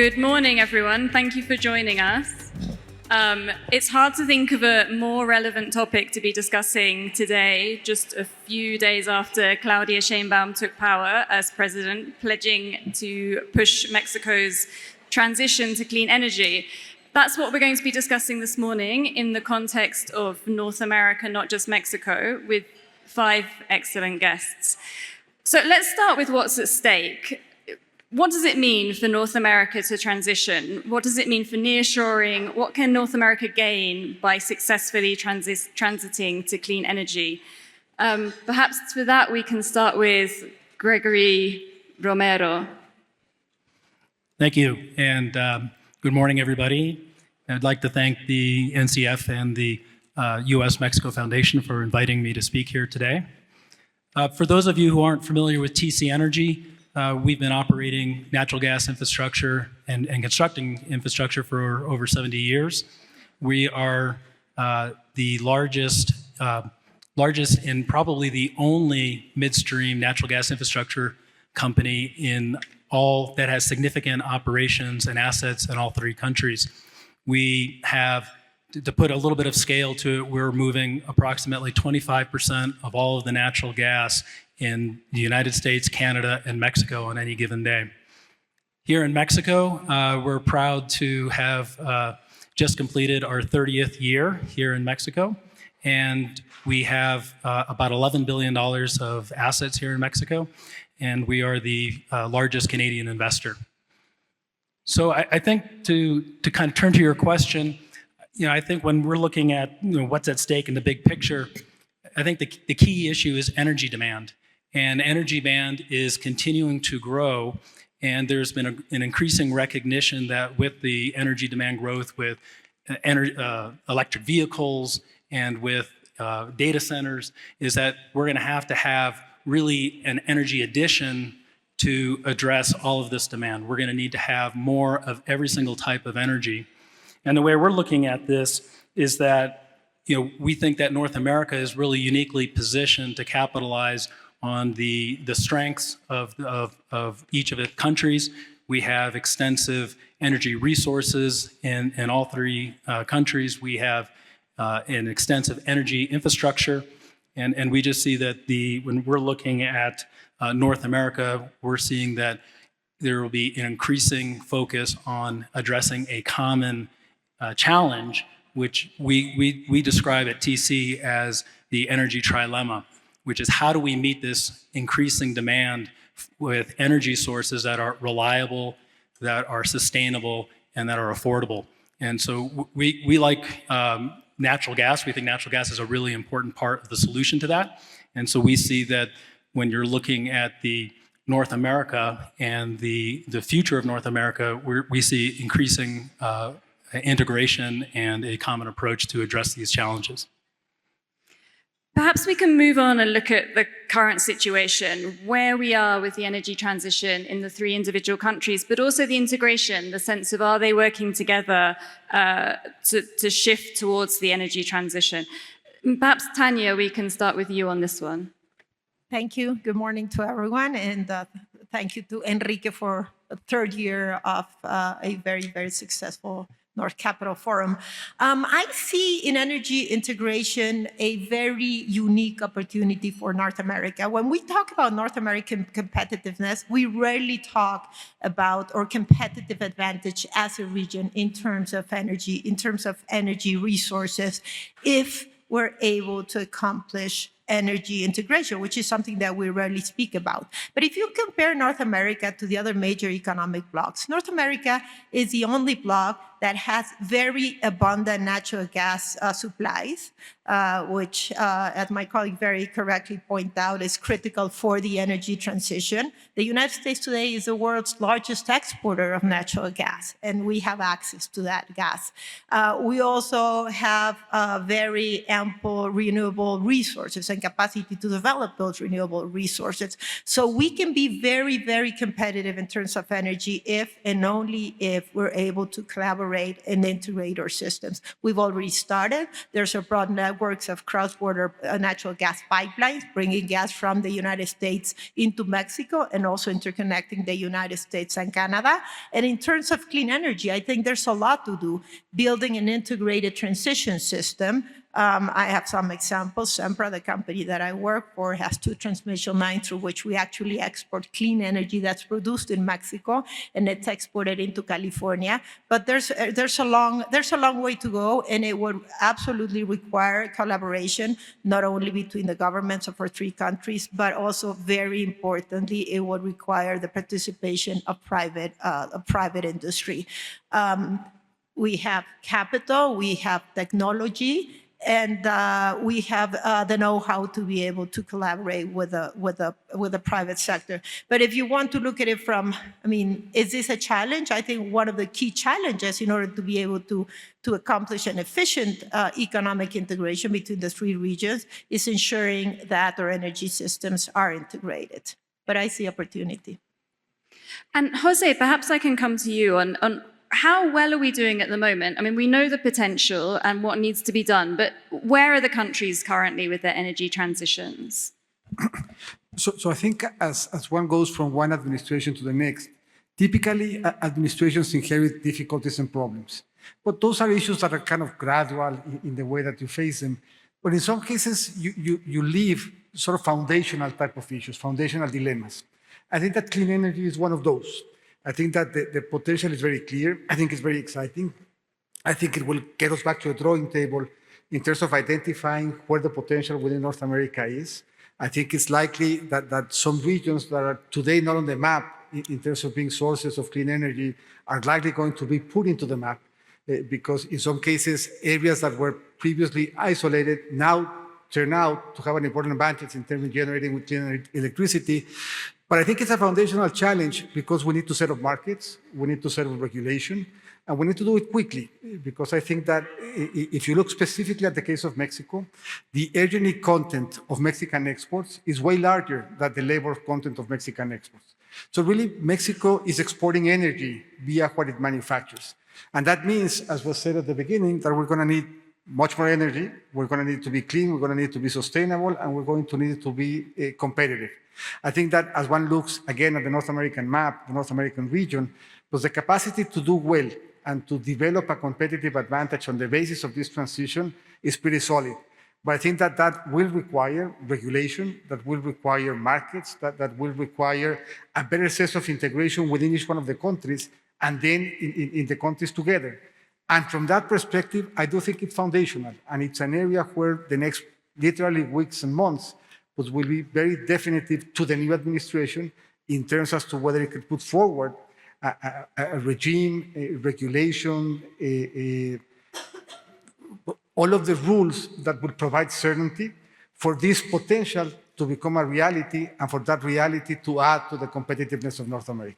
Good morning, everyone. Thank you for joining us. It's hard to think of a more relevant topic to be discussing today, just a few days after Claudia Sheinbaum took power as president, pledging to push Mexico's transition to clean energy. That's what we're going to be discussing this morning in the context of North America, not just Mexico, with 5 excellent guests. So let's start with what's at stake. What does it mean for North America to transition? What does it mean for nearshoring? What can North America gain by successfully transiting to clean energy? Perhaps for that, we can start with Gregory Romero. Thank you, and good morning, everybody. I'd like to thank the NCF and the U.S.-Mexico Foundation for inviting me to speak here today. For those of you who aren't familiar with TC Energy, we've been operating natural gas infrastructure and constructing infrastructure for over 70 years. We are the largest and probably the only midstream natural gas infrastructure company in all that has significant operations and assets in all 3 countries. We have, to put a little bit of scale to it, we're moving approximately 25% of all of the natural gas in the United States, Canada, and Mexico on any given day. Here in Mexico, we're proud to have just completed our 30th year here in Mexico, and we have about $11 billion of assets here in Mexico, and we are the largest Canadian investor. So I think to kind of turn to your question, I think when we're looking at what's at stake in the big picture, I think the key issue is energy demand. And energy demand is continuing to grow, and there's been an increasing recognition that with the energy demand growth, with electric vehicles and with data centers, is that we're going to have really an energy addition to address all of this demand. We're going to need to have more of every single type of energy. And the way we're looking at this is that we think that North America is really uniquely positioned to capitalize on the strengths of each of the countries. We have extensive energy resources in all 3 countries. We have an extensive energy infrastructure, and we just see that when we're looking at North America, we're seeing that there will be an increasing focus on addressing a common challenge, which we describe at TC as the energy trilemma, which is how do we meet this increasing demand with energy sources that are reliable, that are sustainable, and that are affordable. And so we like natural gas. We think natural gas is a really important part of the solution to that. And so we see that when you're looking at the North America and the future of North America, we see increasing integration and a common approach to address these challenges. Perhaps we can move on and look at the current situation, where we are with the energy transition in the 3 individual countries, but also the integration, the sense of are they working together to shift towards the energy transition. Perhaps, Tanya, we can start with you on this one. Thank you. Good morning to everyone, and thank you to Enrique for the 3rd year of a very, very successful North Capital Forum. I see in energy integration a very unique opportunity for North America. When we talk about North American competitiveness, we rarely talk about our competitive advantage as a region in terms of energy resources, if we're able to accomplish energy integration, which is something that we rarely speak about. But if you compare North America to the other major economic blocs, North America is the only bloc that has very abundant natural gas supplies, which, as my colleague very correctly pointed out, is critical for the energy transition. The United States today is the world's largest exporter of natural gas, and we have access to that gas. We also have very ample renewable resources and capacity to develop those renewable resources. So we can be very, very competitive in terms of energy if and only if we're able to collaborate collaborate and integrate our systems. We've already started. There's a broad networks of cross-border natural gas pipelines, bringing gas from the United States into Mexico and also interconnecting the United States and Canada. And in terms of clean energy, I think there's a lot to do. Building an integrated transition system. I have some examples. Sempra, the company that I work for, has 2 transmission lines through which we actually export clean energy that's produced in Mexico, and it's exported into California. But there's a long way to go, and it would absolutely require collaboration, not only between the governments of our 3 countries, but also, very importantly, it would require the participation of private industry. We have capital, we have technology, and we have the know-how to be able to collaborate with the private sector. But if you want to look at it from, is this a challenge? I think one of the key challenges in order to be able to accomplish an efficient economic integration between the 3 regions is ensuring that our energy systems are integrated. But I see opportunity. And Jose, perhaps I can come to you on how well are we doing at the moment? We know the potential and what needs to be done, but where are the countries currently with their energy transitions? So I think as one goes from one administration to the next, typically administrations inherit difficulties and problems. But those are issues that are kind of gradual in the way that you face them. But in some cases, you leave sort of foundational type of issues, foundational dilemmas. I think that clean energy is one of those. I think that the potential is very clear. I think it's very exciting. I think it will get us back to a drawing table in terms of identifying where the potential within North America is. I think it's likely that some regions that are today not on the map in terms of being sources of clean energy are likely going to be put into the map because in some cases, areas that were previously isolated now turn out to have an important advantage in terms of generating with clean electricity. But I think it's a foundational challenge because we need to set up markets, we need to set up regulation, and we need to do it quickly. Because I think that if you look specifically at the case of Mexico, the energy content of Mexican exports is way larger than the labor content of Mexican exports. So really, Mexico is exporting energy via what it manufactures. And that means, as was said at the beginning, that we're going to need much more energy, we're going to need to be clean, we're going to need to be sustainable, and we're going to need to be competitive. I think that as one looks again at the North American map, the North American region, was the capacity to do well and to develop a competitive advantage on the basis of this transition is pretty solid. But I think that will require regulation, that will require markets, that will require a better sense of integration within each one of the countries and then in the countries together. And from that perspective, I do think it's foundational, and it's an area where the next literally weeks and months will be very definitive to the new administration in terms as to whether it could put forward a regime, a regulation, all of the rules that will provide certainty for this potential to become a reality and for that reality to add to the competitiveness of North America.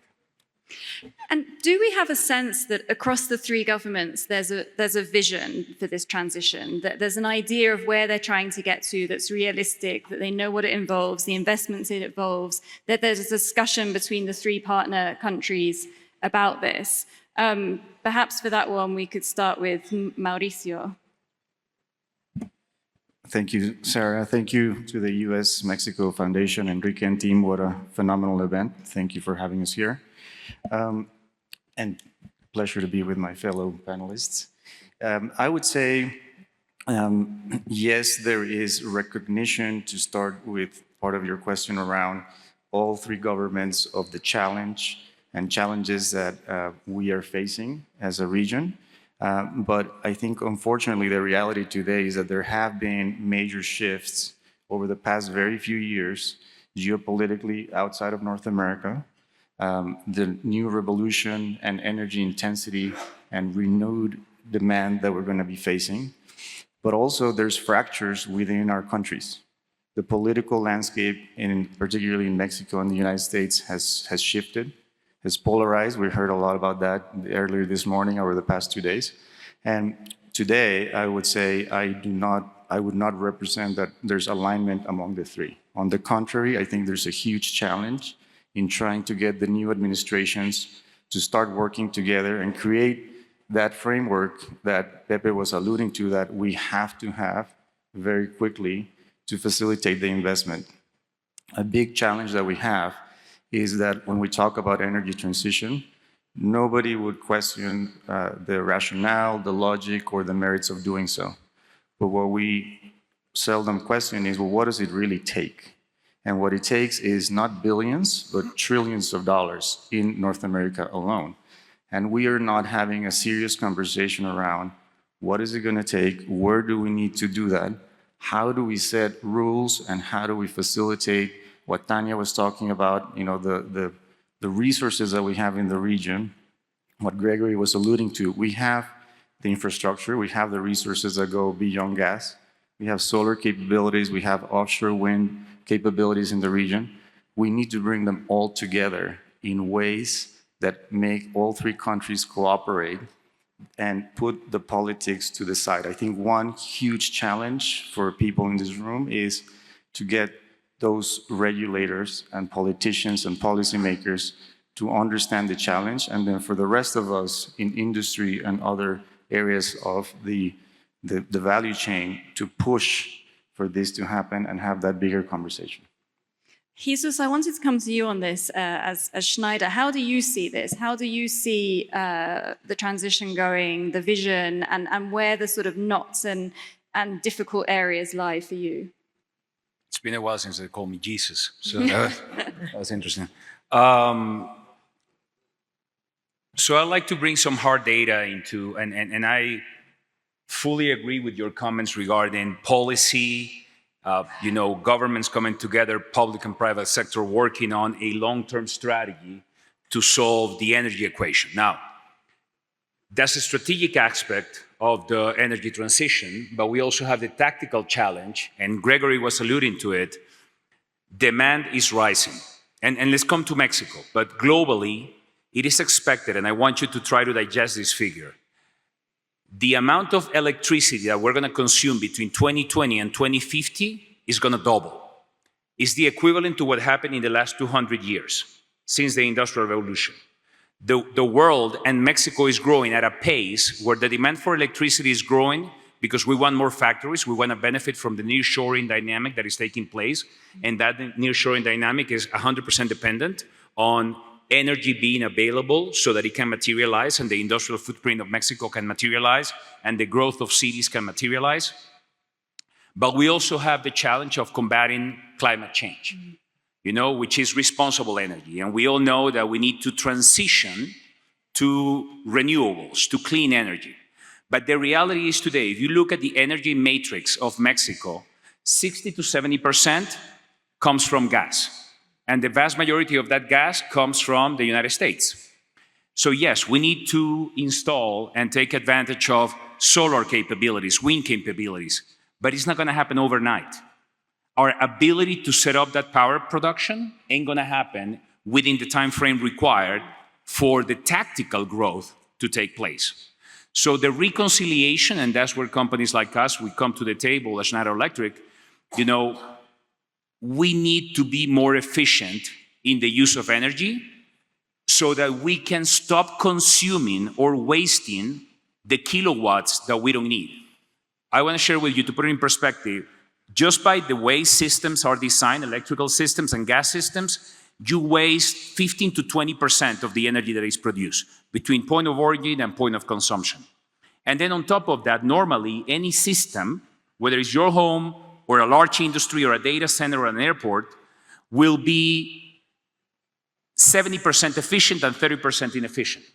And do we have a sense that across the 3 governments there's a vision for this transition, that there's an idea of where they're trying to get to that's realistic, that they know what it involves, the investments it involves, that there's a discussion between the 3 partner countries about this? Perhaps for that one we could start with Mauricio. Thank you, Sarah. Thank you to the U.S.-Mexico Foundation, Enrique and team. What a phenomenal event. Thank you for having us here. And pleasure to be with my fellow panelists. I would say, yes, there is recognition to start with part of your question around all 3 governments of the challenge and challenges that we are facing as a region. But I think, unfortunately, the reality today is that there have been major shifts over the past very few years, geopolitically outside of North America. The new revolution and energy intensity and renewed demand that we're going to be facing. But also there's fractures within our countries. The political landscape, particularly in Mexico and the United States, has shifted, has polarized. We heard a lot about that earlier this morning over the past 2 days. And today, I would say I would not represent that there's alignment among the 3. On the contrary, I think there's a huge challenge in trying to get the new administrations to start working together and create that framework that Pepe was alluding to that we have to have very quickly to facilitate the investment. A big challenge that we have is that when we talk about energy transition, nobody would question the rationale, the logic, or the merits of doing so. But what we seldom question is, well, what does it really take? And what it takes is not billions, but trillions of dollars in North America alone. And we are not having a serious conversation around what is it going to take, where do we need to do that, how do we set rules, and how do we facilitate what Tanya was talking about, the resources that we have in the region, what Gregory was alluding to. We have the infrastructure, we have the resources that go beyond gas, we have solar capabilities, we have offshore wind capabilities in the region. We need to bring them all together in ways that make all three countries cooperate and put the politics to the side. I think one huge challenge for people in this room is to get those regulators and politicians and policymakers to understand the challenge, and then for the rest of us in industry and other areas of the value chain to push for this to happen and have that bigger conversation. Jesus, I wanted to come to you on this as Schneider. How do you see this? How do you see the transition going, the vision, and where the sort of knots and difficult areas lie for you? It's been a while since they called me Jesus, so that was interesting. So I'd like to bring some hard data into, and I fully agree with your comments regarding policy, governments coming together, public and private sector working on a long-term strategy to solve the energy equation. Now, that's a strategic aspect of the energy transition, but we also have the tactical challenge, and Gregory was alluding to it. Demand is rising. And let's come to Mexico, but globally, it is expected, and I want you to try to digest this figure. The amount of electricity that we're going to consume between 2020 and 2050 is going to double. It's the equivalent to what happened in the last 200 years since the Industrial Revolution. The world and Mexico is growing at a pace where the demand for electricity is growing because we want more factories. We want to benefit from the nearshoring dynamic that is taking place. And that nearshoring dynamic is 100% dependent on energy being available so that it can materialize and the industrial footprint of Mexico can materialize and the growth of cities can materialize. But we also have the challenge of combating climate change, which is responsible energy. And we all know that we need to transition to renewables, to clean energy. But the reality is today, if you look at the energy matrix of Mexico, 60 to 70% comes from gas. And the vast majority of that gas comes from the United States. So yes, we need to install and take advantage of solar capabilities, wind capabilities, but it's not going to happen overnight. Our ability to set up that power production ain't going to happen within the time frame required for the tactical growth to take place. So the reconciliation, and that's where companies like us, we come to the table as Schneider Electric, we need to be more efficient in the use of energy so that we can stop consuming or wasting the kilowatts that we don't need. I want to share with you, to put it in perspective, just by the way systems are designed, electrical systems and gas systems, you waste 15 to 20% of the energy that is produced between point of origin and point of consumption. And then on top of that, normally any system, whether it's your home or a large industry or a data center or an airport, will be 70% efficient and 30% inefficient.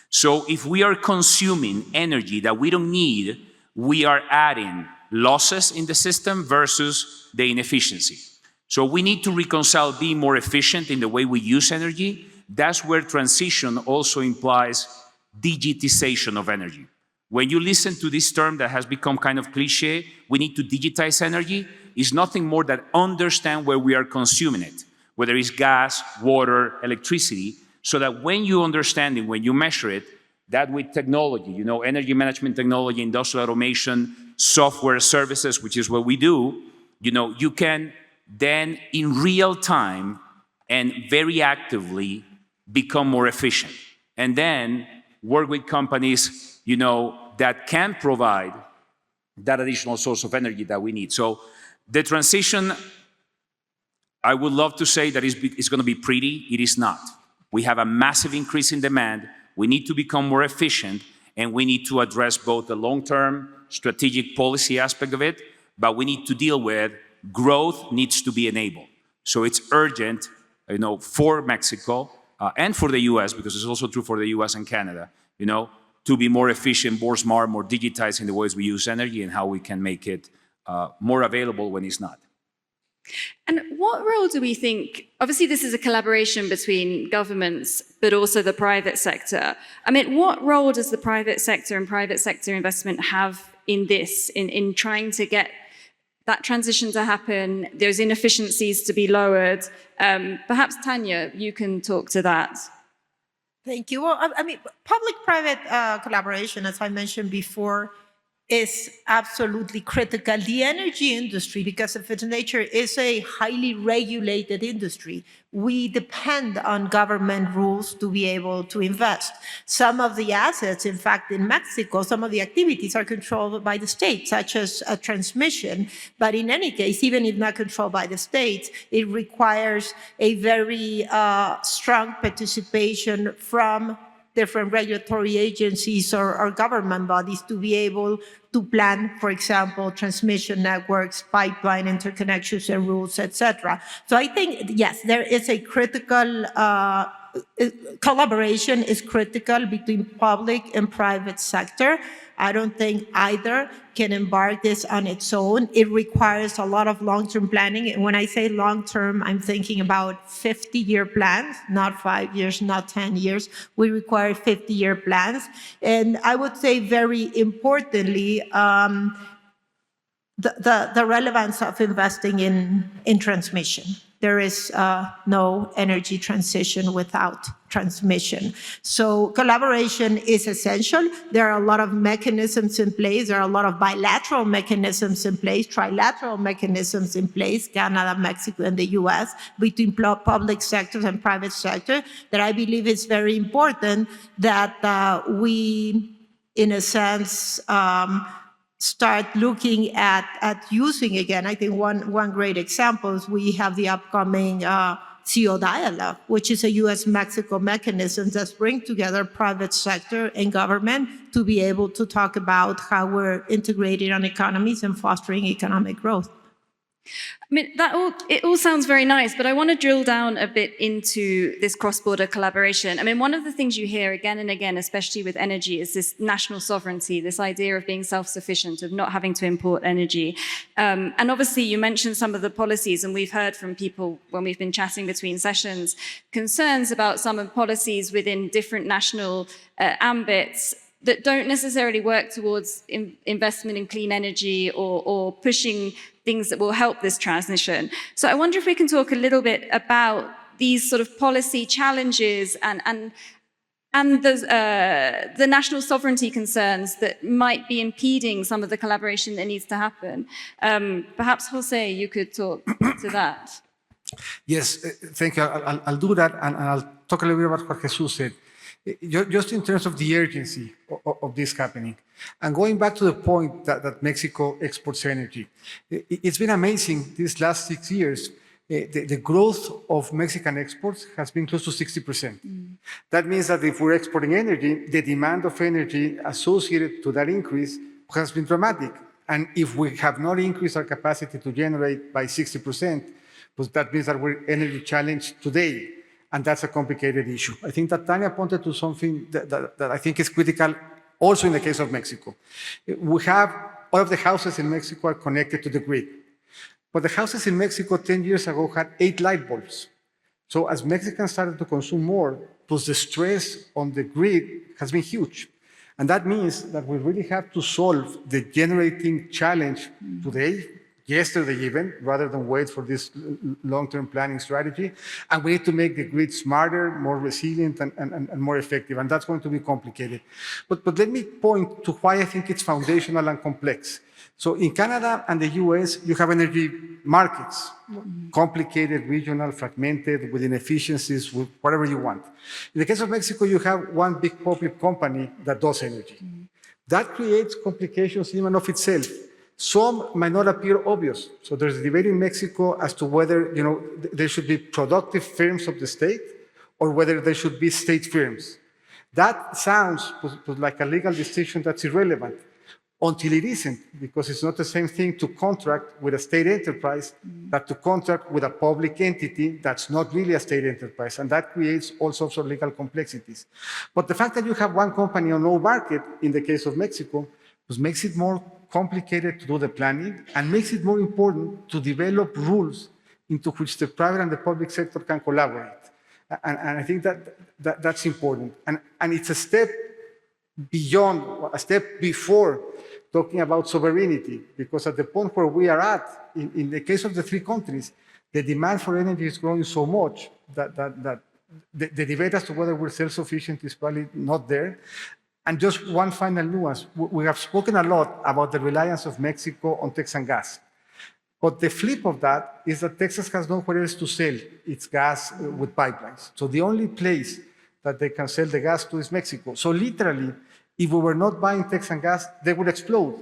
So if we are consuming energy that we don't need, we are adding losses in the system versus the inefficiency. So we need to reconcile being more efficient in the way we use energy. That's where transition also implies digitization of energy. When you listen to this term that has become kind of cliche, we need to digitize energy, is nothing more than understand where we are consuming it, whether it's gas, water, electricity, so that when you understand it, when you measure it, that with technology, energy management technology, industrial automation, software services, which is what we do, you can then in real time and very actively become more efficient. And then work with companies that can provide that additional source of energy that we need. So the transition, I would love to say that it's going to be pretty. It is not. We have a massive increase in demand. We need to become more efficient, and we need to address both the long-term strategic policy aspect of it, but we need to deal with growth needs to be enabled. So it's urgent, for Mexico and for the US, because it's also true for the US and Canada, to be more efficient, more smart, more digitized in the ways we use energy and how we can make it more available when it's not. And what role do we think, obviously this is a collaboration between governments, but also the private sector. I mean, what role does the private sector and private sector investment have in this, in trying to get that transition to happen, those inefficiencies to be lowered? Perhaps, Tanya, you can talk to that. Thank you. Well, I mean, public-private collaboration, as I mentioned before, is absolutely critical. The energy industry, because of its nature, is a highly regulated industry. We depend on government rules to be able to invest. Some of the assets, in fact, in Mexico, some of the activities are controlled by the state, such as transmission. But in any case, even if not controlled by the state, it requires a very strong participation from different regulatory agencies or government bodies to be able to plan, for example, transmission networks, pipeline interconnections and rules, etc. So I think, yes, there is a critical collaboration is critical between public and private sector. I don't think either can embark this on its own. It requires a lot of long-term planning. And when I say long-term, I'm thinking about 50-year plans, not 5 years, not 10 years. We require 50-year plans. And I would say very importantly, the relevance of investing in transmission. There is no energy transition without transmission. So collaboration is essential. There are a lot of mechanisms in place. There are a lot of bilateral mechanisms in place, trilateral mechanisms in place, Canada, Mexico, and the US, between public sectors and private sector, that I believe is very important that we, in a sense, start looking at using again. I think one great example is we have the upcoming CO dialogue, which is a US-Mexico mechanism that's bring together private sector and government to be able to talk about how we're integrating on economies and fostering economic growth. I mean, it all sounds very nice, but I want to drill down a bit into this cross-border collaboration. I mean, one of the things you hear again and again, especially with energy, is this national sovereignty, this idea of being self-sufficient, of not having to import energy. And obviously, you mentioned some of the policies, and we've heard from people when we've been chatting between sessions, concerns about some of the policies within different national ambits that don't necessarily work towards investment in clean energy or pushing things that will help this transition. So I wonder if we can talk a little bit about these sort of policy challenges and the national sovereignty concerns that might be impeding some of the collaboration that needs to happen. Perhaps, Jose, you could talk to that. Yes, thank you. I'll do that, and I'll talk a little bit about what Jesus said. Just in terms of the urgency of this happening. And going back to the point that Mexico exports energy, it's been amazing these last 6 years. The growth of Mexican exports has been close to 60%. That means that if we're exporting energy, the demand of energy associated to that increase has been dramatic. And if we have not increased our capacity to generate by 60%, pues that means that we're energy challenged today. And that's a complicated issue. I think that Tanya pointed to something that I think is critical also in the case of Mexico. We have, all of the houses in Mexico are connected to the grid. But the houses in Mexico 10 years ago had 8 light bulbs. So as Mexicans started to consume more, plus the stress on the grid has been huge. And that means that we really have to solve the generating challenge today, yesterday even, rather than wait for this long-term planning strategy. And we need to make the grid smarter, more resilient, and more effective. And that's going to be complicated. But let me point to why I think it's foundational and complex. So in Canada and the US, you have energy markets, complicated, regional, fragmented, with inefficiencies, with whatever you want. In the case of Mexico, you have one big public company that does energy. That creates complications in and of itself. Some might not appear obvious. So there's a debate in Mexico as to whether there should be productive firms of the state or whether there should be state firms. That sounds like a legal distinction that's irrelevant until it isn't, because it's not the same thing to contract with a state enterprise that to contract with a public entity that's not really a state enterprise, and that creates all sorts of legal complexities. But the fact that you have one company on no market, in the case of Mexico, makes it more complicated to do the planning and makes it more important to develop rules into which the private and the public sector can collaborate. And I think that's important. And it's a step beyond, a step before talking about sovereignty, because at the point where we are at, in the case of the three countries, the demand for energy is growing so much that the debate as to whether we're self-sufficient is probably not there. And just one final nuance, we have spoken a lot about the reliance of Mexico on Texan gas. But the flip of that is that Texas has nowhere else to sell its gas with pipelines. So the only place that they can sell the gas to is Mexico. So literally, if we were not buying Texan gas, they would explode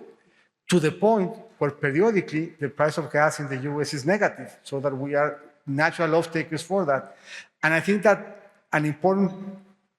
to the point where periodically the price of gas in the US is negative, so that we are natural off-takers for that. And I think that an important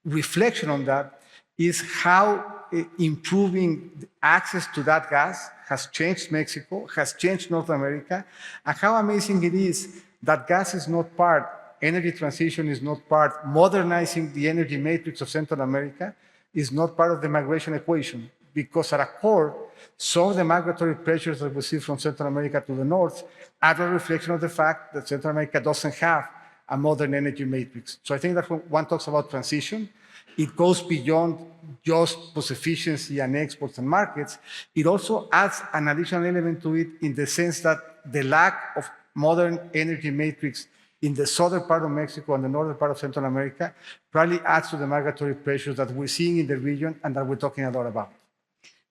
reflection on that is how improving access to that gas has changed Mexico, has changed North America, and how amazing it is that gas is not part, energy transition is not part, modernizing the energy matrix of Central America is not part of the migration equation, because at a core, some of the migratory pressures that we see from Central America to the north are a reflection of the fact that Central America doesn't have a modern energy matrix. So I think that when one talks about transition, it goes beyond just post-efficiency and exports and markets. It also adds an additional element to it in the sense that the lack of modern energy matrix in the southern part of Mexico and the northern part of Central America probably adds to the migratory pressures that we're seeing in the region and that we're talking a lot about.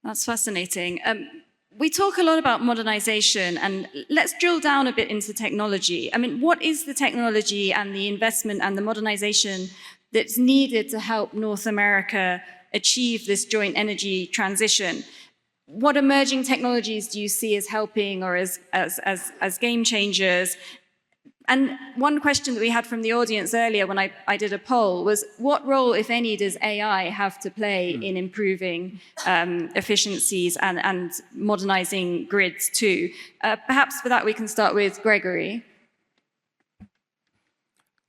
That's fascinating. We talk a lot about modernization, and let's drill down a bit into technology. I mean, what is the technology and the investment and the modernization that's needed to help North America achieve this joint energy transition? What emerging technologies do you see as helping or as game changers? And one question that we had from the audience earlier when I did a poll was, what role, if any, does AI have to play in improving efficiencies and modernizing grids too? Perhaps for that we can start with Gregory.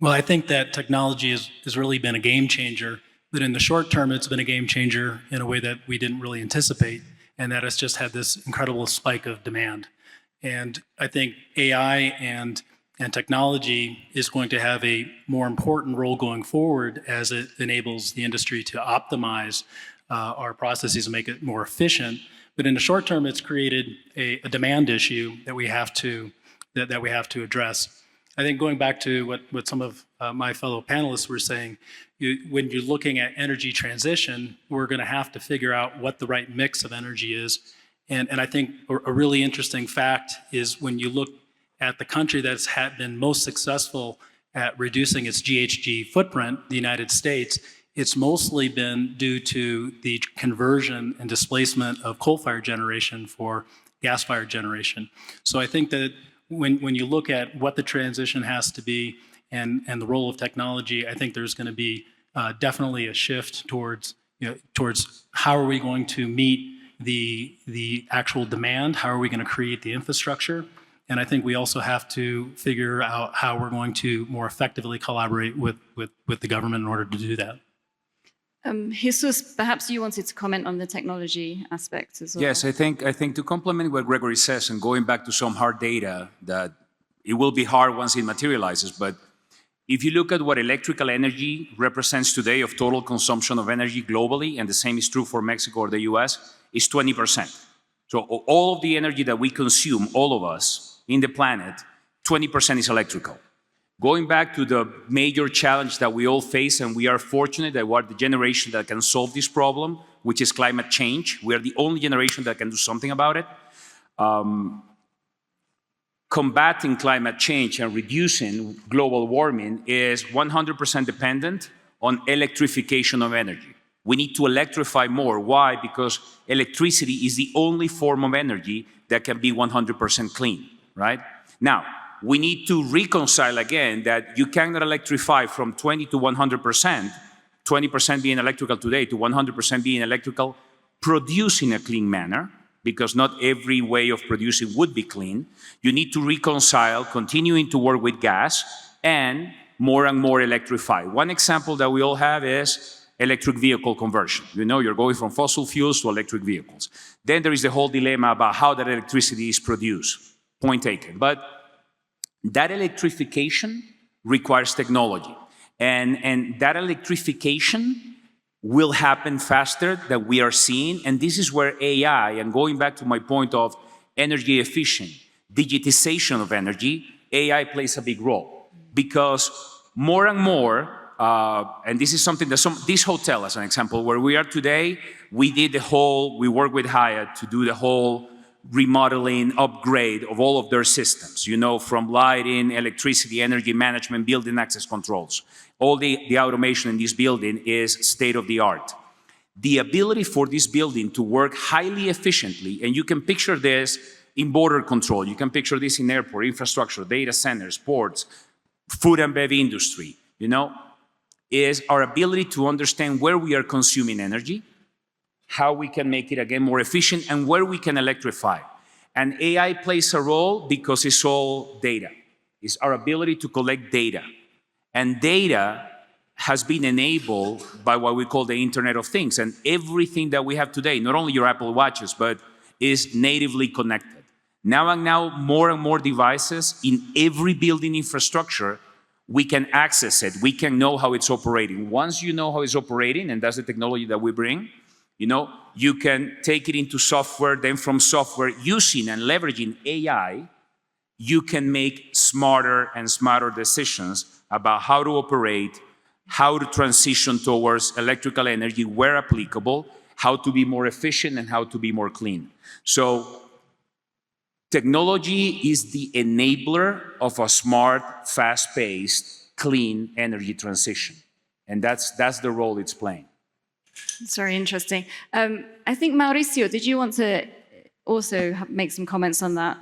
Well, I think that technology has really been a game changer, but in the short term, it's been a game changer in a way that we didn't really anticipate, and that it's just had this incredible spike of demand. And I think AI and technology is going to have a more important role going forward as it enables the industry to optimize our processes and make it more efficient. But in the short term, it's created a demand issue that we have to address. I think going back to what some of my fellow panelists were saying, when you're looking at energy transition, we're going to have to figure out what the right mix of energy is. And I think a really interesting fact is when you look at the country that's been most successful at reducing its GHG footprint, the United States, it's mostly been due to the conversion and displacement of coal-fired generation for gas-fired generation. So I think that when you look at what the transition has to be and the role of technology, I think there's going to be definitely a shift towards how are we going to meet the actual demand, how are we going to create the infrastructure, and I think we also have to figure out how we're going to more effectively collaborate with the government in order to do that. Jesus, perhaps you wanted to comment on the technology aspect as well. Yes, I think to complement what Gregory says and going back to some hard data, that it will be hard once it materializes, but if you look at what electrical energy represents today of total consumption of energy globally, and the same is true for Mexico or the US, is 20%. So all of the energy that we consume, all of us in the planet, 20% is electrical. Going back to the major challenge that we all face, and we are fortunate that we're the generation that can solve this problem, which is climate change. We are the only generation that can do something about it. Combating climate change and reducing global warming is 100% dependent on electrification of energy. We need to electrify more. Why? Because electricity is the only form of energy that can be 100% clean, right? Now, we need to reconcile again that you cannot electrify from 20 to 100%, 20% being electrical today to 100% being electrical, produced in a clean manner, because not every way of producing would be clean. You need to reconcile, continuing to work with gas, and more electrify. One example that we all have is electric vehicle conversion. You know, you're going from fossil fuels to electric vehicles. Then there is the whole dilemma about how that electricity is produced. Point taken. But that electrification requires technology. And that electrification will happen faster than we are seeing. And this is where AI, and going back to my point of energy efficient, digitization of energy, AI plays a big role. Because more and more, and this is something that this hotel, as an example, where we are today, we work with Hyatt to do the whole remodeling, upgrade of all of their systems, you know, from lighting, electricity, energy management, building access controls. All the automation in this building is state of the art. The ability for this building to work highly efficiently, and you can picture this in border control, you can picture this in airport, infrastructure, data centers, ports, food and bev industry, you know, is our ability to understand where we are consuming energy, how we can make it again more efficient, and where we can electrify. And AI plays a role because it's all data. It's our ability to collect data. And data has been enabled by what we call the Internet of Things. And everything that we have today, not only your Apple Watches, but is natively connected. Now and more devices in every building infrastructure, we can access it. We can know how it's operating. Once you know how it's operating, and that's the technology that we bring, you know, you can take it into software, then from software, using and leveraging AI, you can make smarter and smarter decisions about how to operate, how to transition towards electrical energy where applicable, how to be more efficient, and how to be more clean. So technology is the enabler of a smart, fast-paced, clean energy transition. And that's the role it's playing. It's very interesting. I think, Mauricio, did you want to also make some comments on that?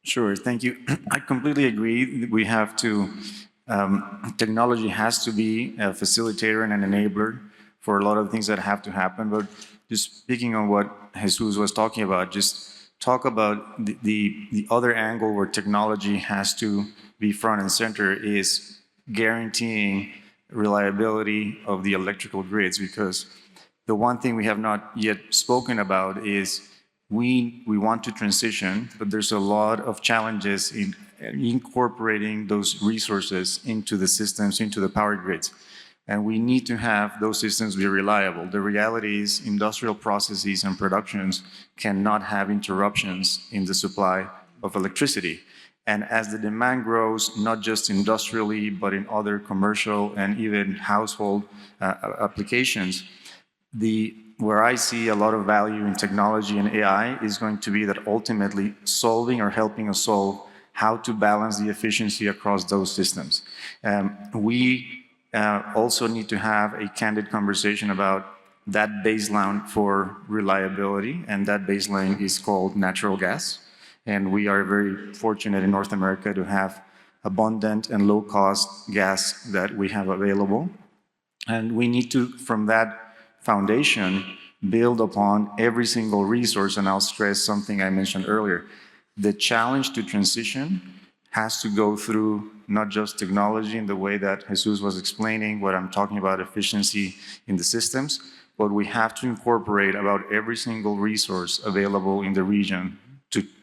Sure, thank you. I completely agree. We have to, technology has to be a facilitator and an enabler for a lot of things that have to happen. But just speaking on what Jesus was talking about, just talk about the other angle where technology has to be front and center is guaranteeing reliability of the electrical grids, because the one thing we have not yet spoken about is we want to transition, but there's a lot of challenges in incorporating those resources into the systems, into the power grids. And we need to have those systems be reliable. The reality is industrial processes and productions cannot have interruptions in the supply of electricity. And as the demand grows, not just industrially, but in other commercial and even household applications, where I see a lot of value in technology and AI is going to be that ultimately solving or helping us solve how to balance the efficiency across those systems. We also need to have a candid conversation about that baseline for reliability, and that baseline is called natural gas. And we are very fortunate in North America to have abundant and low-cost gas that we have available. And we need to, from that foundation, build upon every single resource. And I'll stress something I mentioned earlier. The challenge to transition has to go through not just technology in the way that Jesus was explaining, what I'm talking about, efficiency in the systems, but we have to incorporate about every single resource available in the region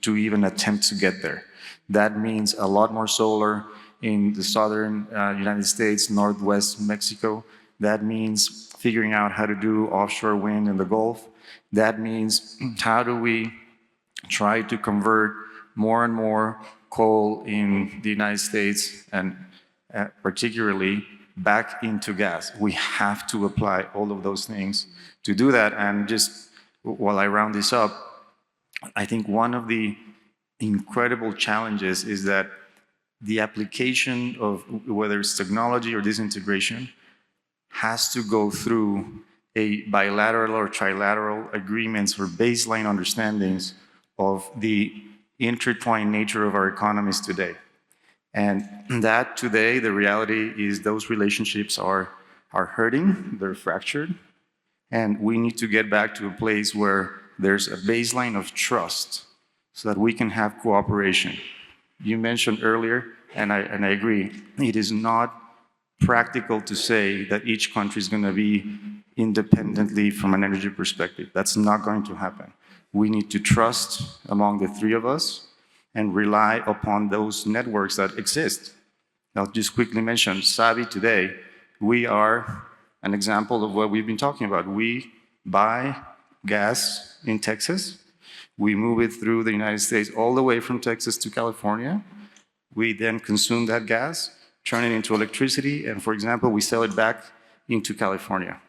to even attempt to get there. That means a lot more solar in the southern United States, northwest Mexico. That means figuring out how to do offshore wind in the Gulf. That means how do we try to convert more and more coal in the United States and particularly back into gas. We have to apply all of those things to do that. And just while I round this up, I think one of the incredible challenges is that the application of whether it's technology or disintegration has to go through a bilateral or trilateral agreements or baseline understandings of the intertwined nature of our economies today. And that today, the reality is those relationships are hurting, they're fractured, and we need to get back to a place where there's a baseline of trust so that we can have cooperation. You mentioned earlier, and I agree, it is not practical to say that each country is going to be independently from an energy perspective. That's not going to happen. We need to trust among the three of us and rely upon those networks that exist. I'll just quickly mention Savi today. We are an example of what we've been talking about. We buy gas in Texas. We move it through the United States all the way from Texas to California. We then consume that gas, turn it into electricity, and for example, we sell it back into California.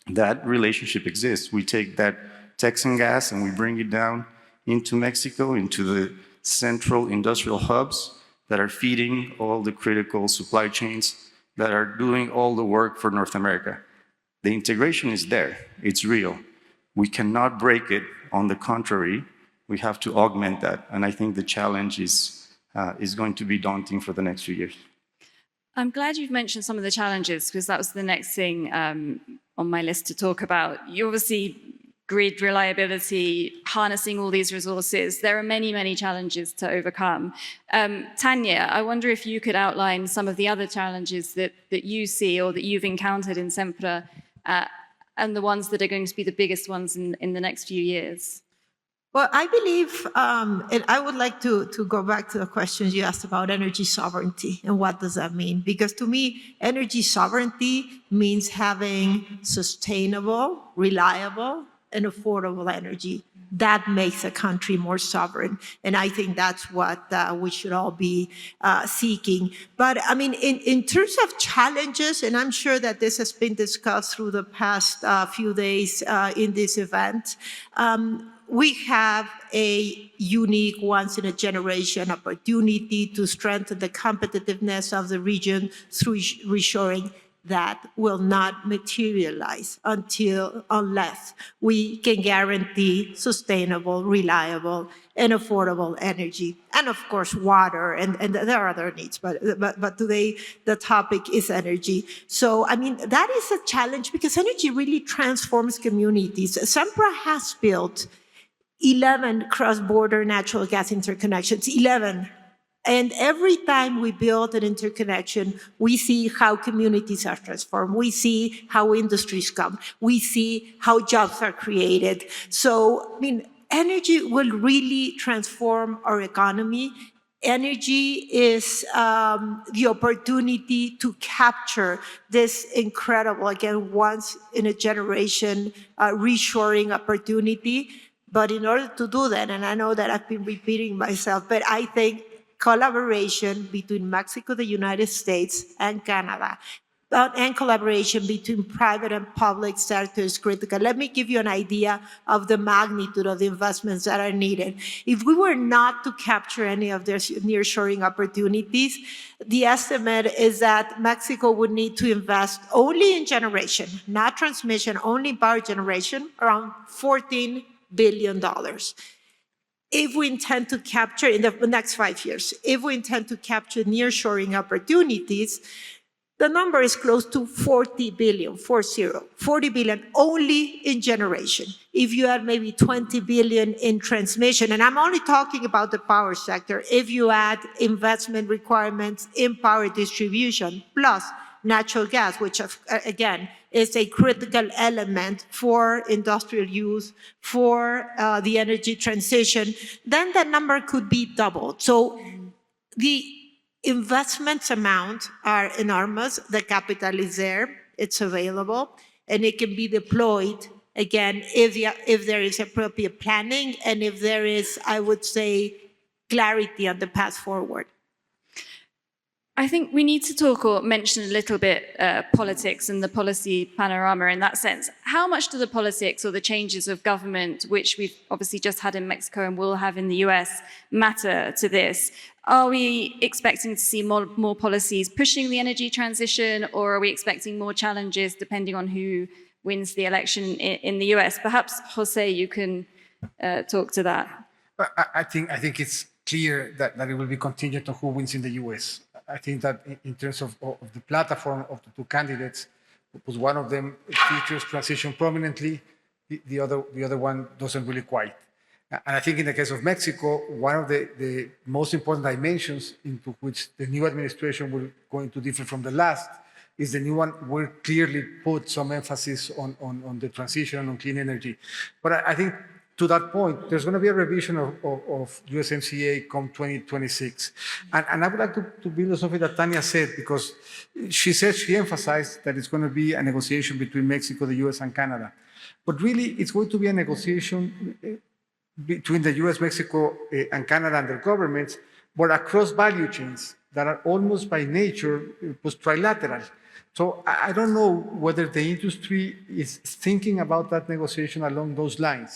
That relationship exists. We take that Texan gas and we bring it down into Mexico, into the central industrial hubs that are feeding all the critical supply chains that are doing all the work for North America. The integration is there, it's real. We cannot break it. On the contrary, we have to augment that. And I think the challenge is going to be daunting for the next few years. I'm glad you've mentioned some of the challenges, because that was the next thing on my list to talk about. You obviously, grid reliability, harnessing all these resources, there are many, many challenges to overcome. Tanya, I wonder if you could outline some of the other challenges that you see or that you've encountered in Sempra, and the ones that are going to be the biggest ones in the next few years. Well, I believe, and I would like to go back to the questions you asked about energy sovereignty and what does that mean? Because to me, energy sovereignty means having sustainable, reliable, and affordable energy. That makes a country more sovereign. And I think that's what we should all be seeking. But I mean, in terms of challenges, and I'm sure that this has been discussed through the past few days in this event, we have a unique once-in-a-generation opportunity to strengthen the competitiveness of the region through reshoring. That will not materialize unless we can guarantee sustainable, reliable, and affordable energy. And of course, water, and there are other needs, but today the topic is energy. So, I mean, that is a challenge because energy really transforms communities. Sempra has built 11 cross-border natural gas interconnections, 11. And every time we build an interconnection, we see how communities are transformed. We see how industries come. We see how jobs are created. So, I mean, energy will really transform our economy. Energy is the opportunity to capture this incredible, again, once-in-a-generation reshoring opportunity. But in order to do that, and I know that I've been repeating myself, but I think collaboration between Mexico, the United States, and Canada, and collaboration between private and public sector is critical. Let me give you an idea of the magnitude of the investments that are needed. If we were not to capture any of their nearshoring opportunities, the estimate is that Mexico would need to invest only in generation, not transmission, only power generation, around $14 billion. If we intend to capture, in the next 5 years, if we intend to capture nearshoring opportunities, the number is close to 40 billion, 40 billion only in generation. If you add maybe 20 billion in transmission, and I'm only talking about the power sector, if you add investment requirements in power distribution, plus natural gas, which again is a critical element for industrial use, for the energy transition, then that number could be doubled. So the investments amount are enormous. The capital is there, it's available, and it can be deployed, again, if there is appropriate planning and if there is, I would say, clarity on the path forward. I think we need to talk or mention a little bit politics and the policy panorama in that sense. How much do the politics or the changes of government, which we've obviously just had in Mexico and will have in the US, matter to this? Are we expecting to see more policies pushing the energy transition, or are we expecting more challenges depending on who wins the election in the US. Perhaps, Jose, you can talk to that. I think it's clear that it will be contingent on who wins in the US. I think that in terms of the platform of the two candidates, because one of them features transition prominently, the other one doesn't really quite. And I think in the case of Mexico, one of the most important dimensions into which the new administration will going to differ from the last is the new one will clearly put some emphasis on the transition on clean energy. But I think to that point, there's going to be a revision of USMCA come 2026. And I would like to build on something that Tania said, because she emphasized that it's going to be a negotiation between Mexico, the US, and Canada. But really, it's going to be a negotiation between the US, Mexico, and Canada and their governments, but across value chains that are almost by nature trilateral. So I don't know whether the industry is thinking about that negotiation along those lines,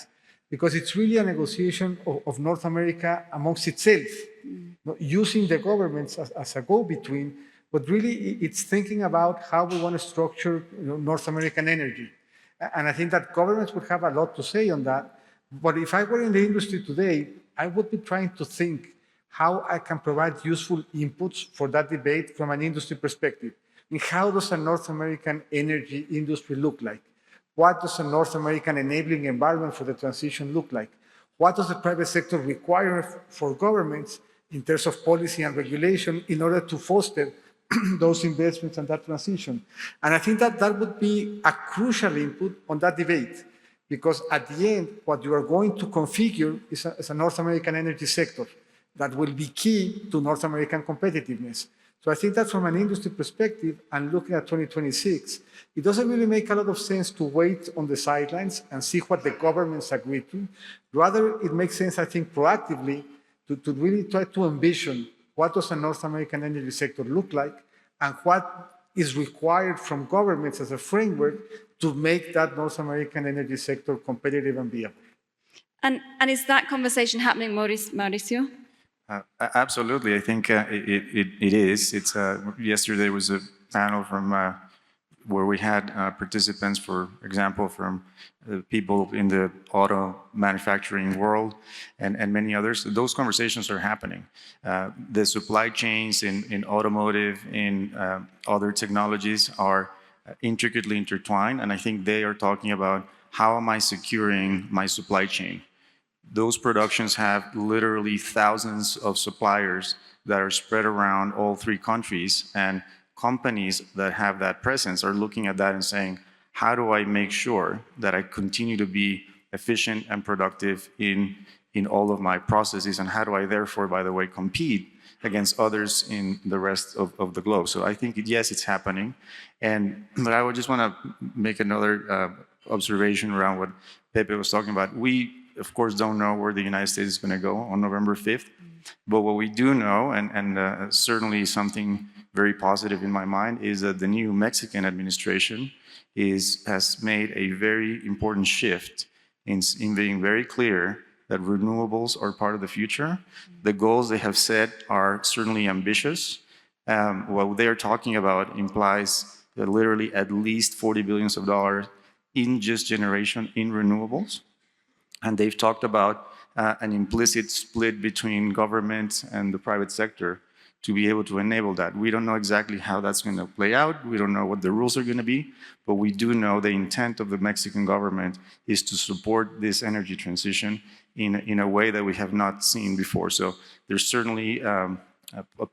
because it's really a negotiation of North America amongst itself, using the governments as a go-between, but really it's thinking about how we want to structure North American energy. And I think that governments would have a lot to say on that. But if I were in the industry today, I would be trying to think how I can provide useful inputs for that debate from an industry perspective. I mean, how does a North American energy industry look like? What does a North American enabling environment for the transition look like? What does the private sector require for governments in terms of policy and regulation in order to foster those investments and that transition? And I think that that would be a crucial input on that debate. Because at the end, what you are going to configure is a North American energy sector that will be key to North American competitiveness. So I think that from an industry perspective and looking at 2026, it doesn't really make a lot of sense to wait on the sidelines and see what the governments agree to. Rather, it makes sense, I think, proactively to really try to envision what does a North American energy sector look like and what is required from governments as a framework to make that North American energy sector competitive and viable. And is that conversation happening, Mauricio? Absolutely, I think it is. It's yesterday was a panel from where we had participants, for example, from people in the auto manufacturing world and many others. Those conversations are happening. The supply chains in automotive, in other technologies are intricately intertwined, and I think they are talking about how am I securing my supply chain. Those productions have literally thousands of suppliers that are spread around all three countries, and companies that have that presence are looking at that and saying, how do I make sure that I continue to be efficient and productive in all of my processes, and how do I therefore, by the way, compete against others in the rest of the globe? So I think, yes, it's happening. But I would just want to make another observation around what Pepe was talking about. We, of course, don't know where the United States is going to go on November 5th. But what we do know, and certainly something very positive in my mind, is that the new Mexican administration has made a very important shift in being very clear that renewables are part of the future. The goals they have set are certainly ambitious. What they are talking about implies that literally at least $40 billion in just generation in renewables. And they've talked about an implicit split between government and the private sector to be able to enable that. We don't know exactly how that's going to play out. We don't know what the rules are going to be, but we do know the intent of the Mexican government is to support this energy transition in a way that we have not seen before. So there's certainly a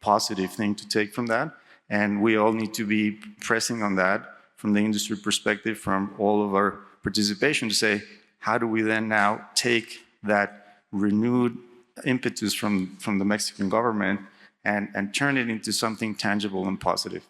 positive thing to take from that, and we all need to be pressing on that from the industry perspective, from all of our participation, to say, how do we then now take that renewed impetus from the Mexican government and turn it into something tangible and positive?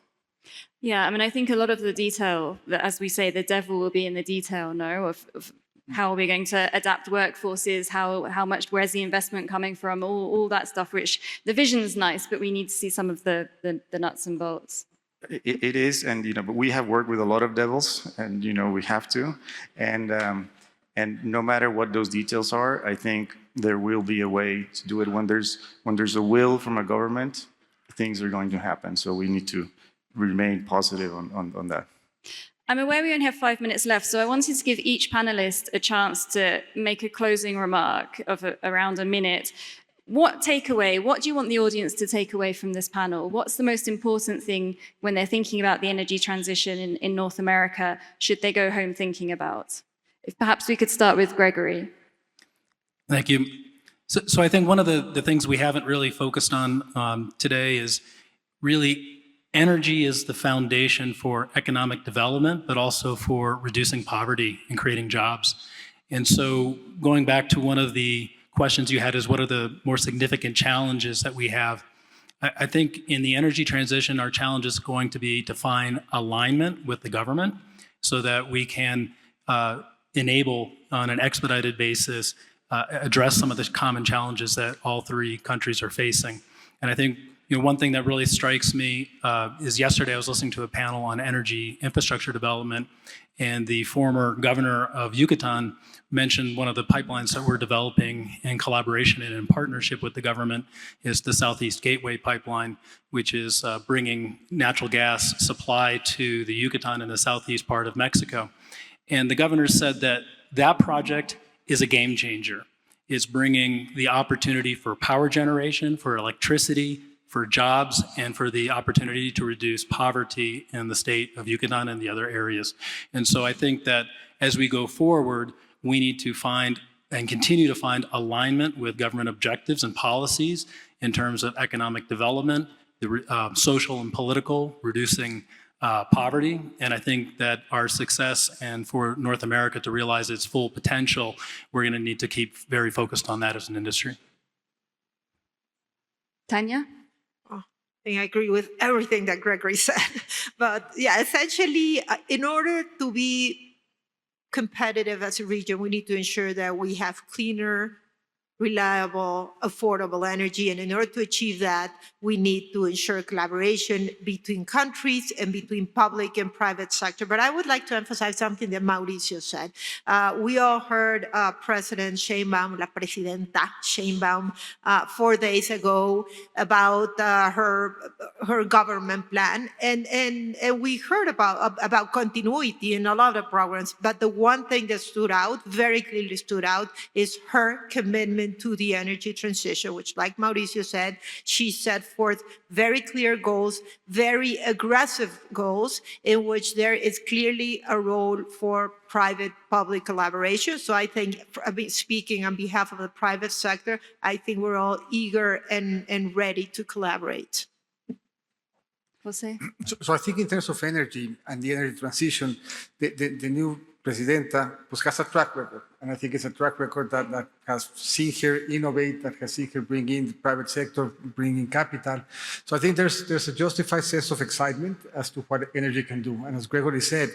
Yeah, I mean, I think a lot of the detail, that, as we say, the devil will be in the detail, no, of how are we going to adapt workforces, how much, where's the investment coming from, all that stuff, which the vision's nice, but we need to see some of the nuts and bolts. It is, and but we have worked with a lot of devils, and we have to, and no matter what those details are, I think there will be a way to do it. When there's a will from a government, things are going to happen. So we need to remain positive on that. I'm aware we only have 5 minutes left, so I wanted to give each panelist a chance to make a closing remark of around a minute. What do you want the audience to take away from this panel? What's the most important thing when they're thinking about the energy transition in North America, should they go home thinking about? If perhaps we could start with Gregory. Thank you. So I think one of the things we haven't really focused on today is really energy is the foundation for economic development, but also for reducing poverty and creating jobs. And so going back to one of the questions you had is what are the more significant challenges that we have? I think in the energy transition, our challenge is going to be to find alignment with the government so that we can enable on an expedited basis, address some of the common challenges that all three countries are facing. And I think one thing that really strikes me is yesterday I was listening to a panel on energy infrastructure development, and the former governor of Yucatan mentioned one of the pipelines that we're developing in collaboration and in partnership with the government is the Southeast Gateway Pipeline, which is bringing natural gas supply to the Yucatan and the southeast part of Mexico. And the governor said that that project is a game changer. It's bringing the opportunity for power generation, for electricity, for jobs, and for the opportunity to reduce poverty in the state of Yucatan and the other areas. And so I think that as we go forward, we need to find and continue to find alignment with government objectives and policies in terms of economic development, the social and political, reducing poverty. And I think that our success and for North America to realize its full potential, we're going to need to keep very focused on that as an industry. Tanya? I think I agree with everything that Gregory said. But yeah, essentially, in order to be competitive as a region, we need to ensure that we have cleaner, reliable, affordable energy. And in order to achieve that, we need to ensure collaboration between countries and between public and private sector. But I would like to emphasize something that Mauricio said. We all heard President Sheinbaum, La Presidenta Sheinbaum, 4 days ago about her government plan. And we heard about continuity in a lot of programs. But the one thing that stood out, very clearly stood out, is her commitment to the energy transition, which, like Mauricio said, she set forth very clear goals, very aggressive goals, in which there is clearly a role for private-public collaboration. So I think, speaking on behalf of the private sector, I think we're all eager and ready to collaborate. Jose? So I think in terms of energy and the energy transition, the new Presidenta has a track record. And I think it's a track record that has seen her innovate, that has seen her bring in the private sector, bring in capital. So I think there's a justified sense of excitement as to what energy can do. And as Gregory said,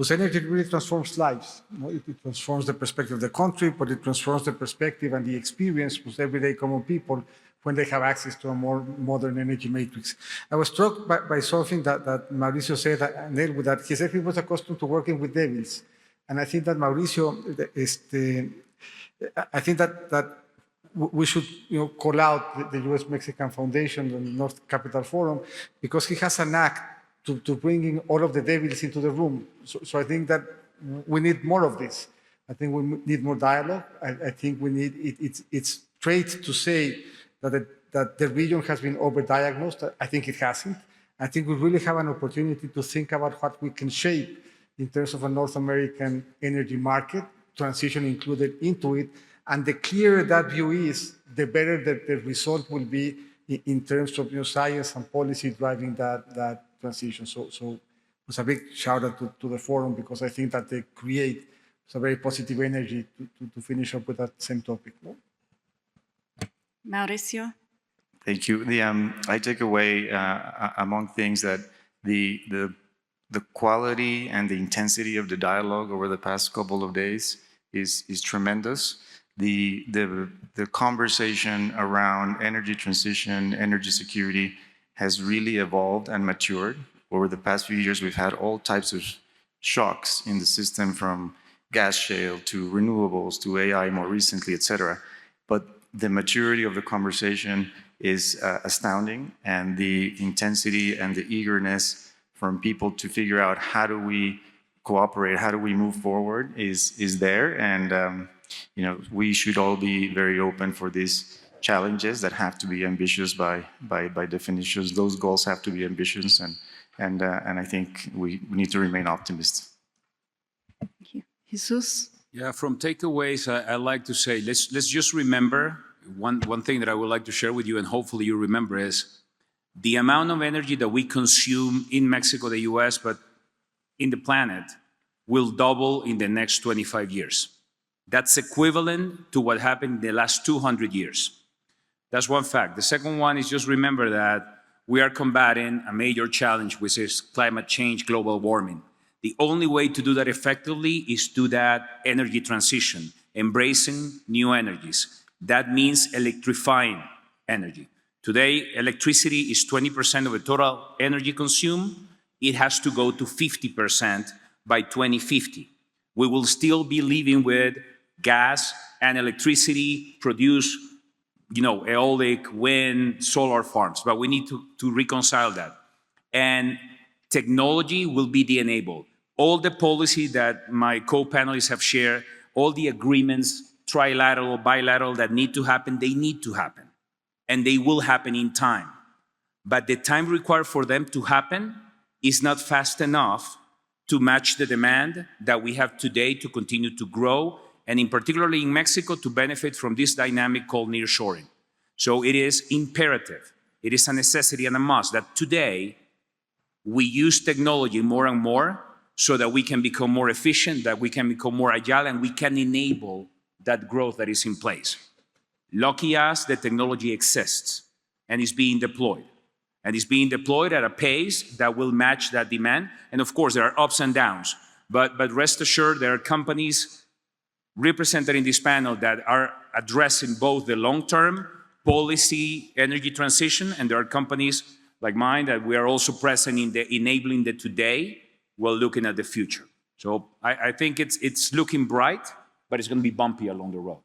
energy really transforms lives. It transforms the perspective of the country, but it transforms the perspective and the experience of everyday common people when they have access to a more modern energy matrix. I was struck by something that Mauricio said, and dealt with that. He said he was accustomed to working with devils. And I think that Mauricio, I think that we should call out the U.S.-Mexican Foundation, the North Capital Forum, because he has a knack to bringing all of the devils into the room. So I think that we need more of this. I think we need more dialogue. I think we need, it's straight to say that the region has been overdiagnosed. I think it hasn't. I think we really have an opportunity to think about what we can shape in terms of a North American energy market, transition included into it. And the clearer that view is, the better the result will be in terms of science and policy driving that transition. So it's a big shout out to the forum, because I think that they create a very positive energy to finish up with that same topic. No? Mauricio? Thank you. I take away among things that the quality and the intensity of the dialogue over the past couple of days is tremendous. The conversation around energy transition, energy security has really evolved and matured. Over the past few years, we've had all types of shocks in the system, from gas shale to renewables to AI more recently, et cetera. But the maturity of the conversation is astounding, and the intensity and the eagerness from people to figure out how do we cooperate, how do we move forward is there. And, we should all be very open for these challenges that have to be ambitious by definitions. Those goals have to be ambitious, and I think we need to remain optimists. Thank you. Jesus? Yeah, from takeaways, I like to say, let's just remember, one thing that I would like to share with you, and hopefully you remember, is the amount of energy that we consume in Mexico, the US, but in the planet, will double in the next 25 years. That's equivalent to what happened in the last 200 years. That's one fact. The second one is just remember that we are combating a major challenge, which is climate change, global warming. The only way to do that effectively is to do that energy transition, embracing new energies. That means electrifying energy. Today, electricity is 20% of the total energy consumed. It has to go to 50% by 2050. We will still be living with gas and electricity produced, aeolic, wind, solar farms, but we need to reconcile that. And technology will be the enabler. All the policy that my co-panelists have shared, all the agreements, trilateral, bilateral, that need to happen, they need to happen. And they will happen in time. But the time required for them to happen is not fast enough to match the demand that we have today to continue to grow, and in particularly in Mexico, to benefit from this dynamic called nearshoring. So it is imperative, it is a necessity and a must that today we use technology more and more so that we can become more efficient, that we can become more agile, and we can enable that growth that is in place. Lucky us, the technology exists and is being deployed. And it's being deployed at a pace that will match that demand. And of course, there are ups and downs. But rest assured, there are companies represented in this panel that are addressing both the long-term policy energy transition, and there are companies like mine that we are also present in the enabling the today while looking at the future. So I think it's looking bright, but it's going to be bumpy along the road.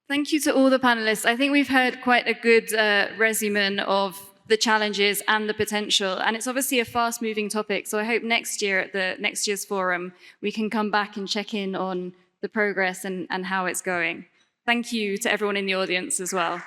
Thank you to all the panelists. I think we've heard quite a good resume of the challenges and the potential. And it's obviously a fast-moving topic. So I hope next year at the next year's forum, we can come back and check in on the progress and how it's going. Thank you to everyone in the audience as well.